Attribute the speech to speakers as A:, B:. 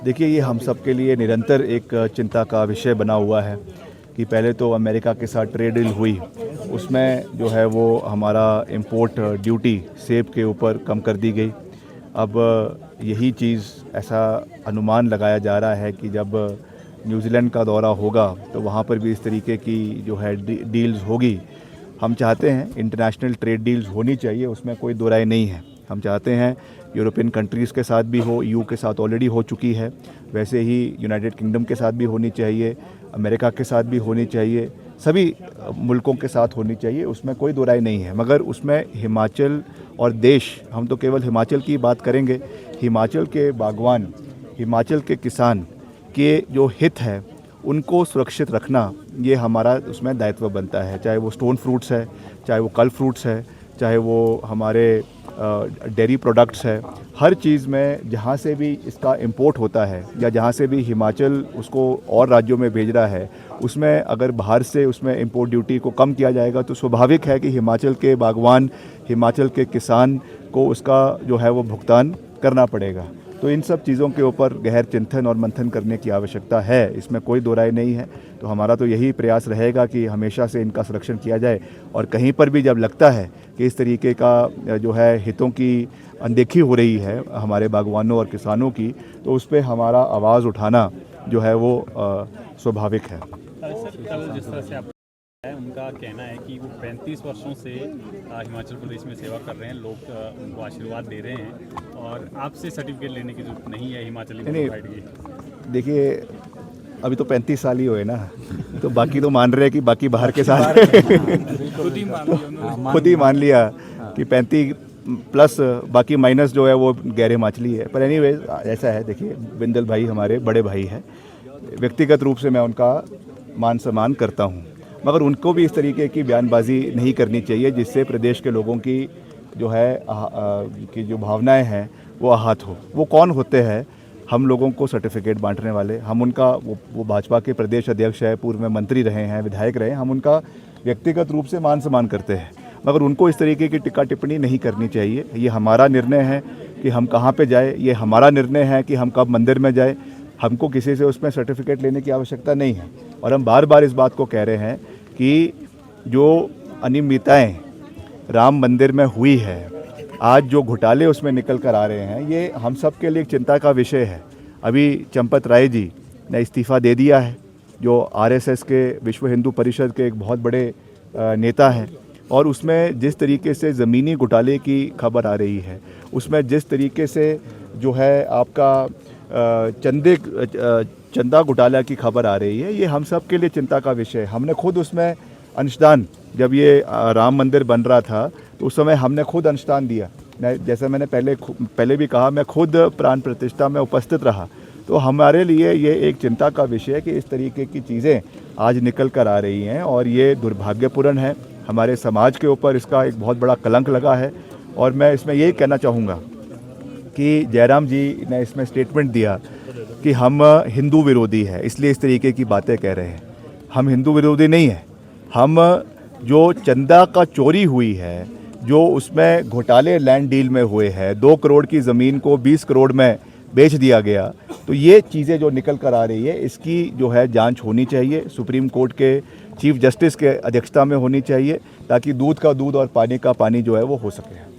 A: देखिए, ये हम सब के लिए निरंतर एक चिंता का विषय बना हुआ है कि पहले तो अमेरिका के साथ ट्रेड डील हुई, उसमें जो है वो हमारा इंपोर्ट ड्यूटी सेब के ऊपर कम कर दी गई। अब यही चीज़ ऐसा अनुमान लगाया जा रहा है कि जब न्यूजीलैंड का दौरा होगा तो वहाँ पर भी इस तरीके की जो है डील्स होगी। हम चाहते हैं इंटरनेशनल ट्रेड डील्स होनी चाहिए, उसमें कोई दो राय नहीं है। हम चाहते हैं यूरोपियन कंट्रीज़ के साथ भी हो, ईयू के साथ ऑलरेडी हो चुकी है, वैसे ही यूनाइटेड किंगडम के साथ भी होनी चाहिए, अमेरिका के साथ भी होनी चाहिए, सभी मुल्कों के साथ होनी चाहिए, उसमें कोई दो राय नहीं है। मगर उसमें हिमाचल और देश, हम तो केवल हिमाचल की बात करेंगे, हिमाचल के बागवान, हिमाचल के किसान के जो हित है उनको सुरक्षित रखना, ये हमारा उसमें दायित्व बनता है। चाहे वो स्टोन फ्रूट्स है, चाहे वो कल फ्रूट्स है, चाहे वो हमारे डेयरी प्रोडक्ट्स है, हर चीज़ में जहाँ से भी इसका इंपोर्ट होता है या जहाँ से भी हिमाचल उसको और राज्यों में भेज रहा है, उसमें अगर बाहर से उसमें इंपोर्ट ड्यूटी को कम किया जाएगा तो स्वाभाविक है कि हिमाचल के बागवान, हिमाचल के किसान को उसका जो है वो भुगतान करना पड़ेगा। तो इन सब चीज़ों के ऊपर गहर चिंतन और मंथन करने की आवश्यकता है, इसमें कोई दो राय नहीं है। तो हमारा तो यही प्रयास रहेगा कि हमेशा से इनका संरक्षण किया जाए, और कहीं पर भी जब लगता है कि इस तरीके का जो है हितों की अनदेखी हो रही है हमारे बागवानों और किसानों की, तो उस पर हमारा आवाज़ उठाना जो है वो स्वाभाविक है।
B: कल जिस तरह से आप उनका कहना है कि वो 35 वर्षों से हिमाचल प्रदेश में सेवा कर रहे हैं, लोग उनको आशीर्वाद दे रहे हैं और आपसे सर्टिफिकेट लेने की जरूरत नहीं है हिमाचली बोनाफाइड की।
A: देखिए, अभी तो 35 साल ही हुए ना, तो बाकी तो मान रहे हैं कि बाकी बाहर के साथ खुद ही मान लिया कि 35 प्लस बाकी माइनस जो है वो गैर हिमाचली है। पर एनीवेज ऐसा है, देखिए बिंदल भाई हमारे बड़े भाई हैं, व्यक्तिगत रूप से मैं उनका मान सम्मान करता हूँ, मगर उनको भी इस तरीके की बयानबाजी नहीं करनी चाहिए जिससे प्रदेश के लोगों की जो है की जो भावनाएं हैं वो आहत हो। वो कौन होते हैं हम लोगों को सर्टिफिकेट बांटने वाले? हम उनका वो भाजपा के प्रदेश अध्यक्ष है, पूर्व में मंत्री रहे हैं, विधायक रहे हैं, हम उनका व्यक्तिगत रूप से मान सम्मान करते हैं, मगर उनको इस तरीके की टिक्का टिप्पणी नहीं करनी चाहिए। ये हमारा निर्णय है कि हम कहाँ पे जाए, ये हमारा निर्णय है कि हम कब मंदिर में जाए, हमको किसी से उसमें सर्टिफिकेट लेने की आवश्यकता नहीं है। और हम बार बार इस बात को कह रहे हैं कि जो अनियमितताएँ राम मंदिर में हुई है, आज जो घोटाले उसमें निकल कर आ रहे हैं, ये हम सब के लिए एक चिंता का विषय है। अभी चंपत राय जी ने इस्तीफ़ा दे दिया है, जो आरएसएस के विश्व हिंदू परिषद के एक बहुत बड़े नेता हैं, और उसमें जिस तरीके से ज़मीनी घोटाले की खबर आ रही है, उसमें जिस तरीके से जो है आपका चंदा घोटाला की खबर आ रही है, ये हम सब के लिए चिंता का विषय है। हमने खुद उसमें अंशदान, जब ये राम मंदिर बन रहा था तो उस समय हमने खुद अंशदान दिया। जैसे मैंने पहले भी कहा, मैं खुद प्राण प्रतिष्ठा में उपस्थित रहा। तो हमारे लिए ये एक चिंता का विषय है कि इस तरीके की चीज़ें आज निकल कर आ रही हैं, और ये दुर्भाग्यपूर्ण है। हमारे समाज के ऊपर इसका एक बहुत बड़ा कलंक लगा है। और मैं इसमें यही कहना चाहूँगा कि जयराम जी ने इसमें स्टेटमेंट दिया कि हम हिंदू विरोधी है, इसलिए इस तरीके की बातें कह रहे हैं। हम हिंदू विरोधी नहीं हैं। हम जो चंदा का चोरी हुई है, जो उसमें घोटाले लैंड डील में हुए हैं, 2 करोड़ की ज़मीन को 20 करोड़ में बेच दिया गया, तो ये चीज़ें जो निकल कर आ रही है, इसकी जो है जांच होनी चाहिए। सुप्रीम कोर्ट के चीफ जस्टिस के अध्यक्षता में होनी चाहिए, ताकि दूध का दूध और पानी का पानी जो है वो हो सके।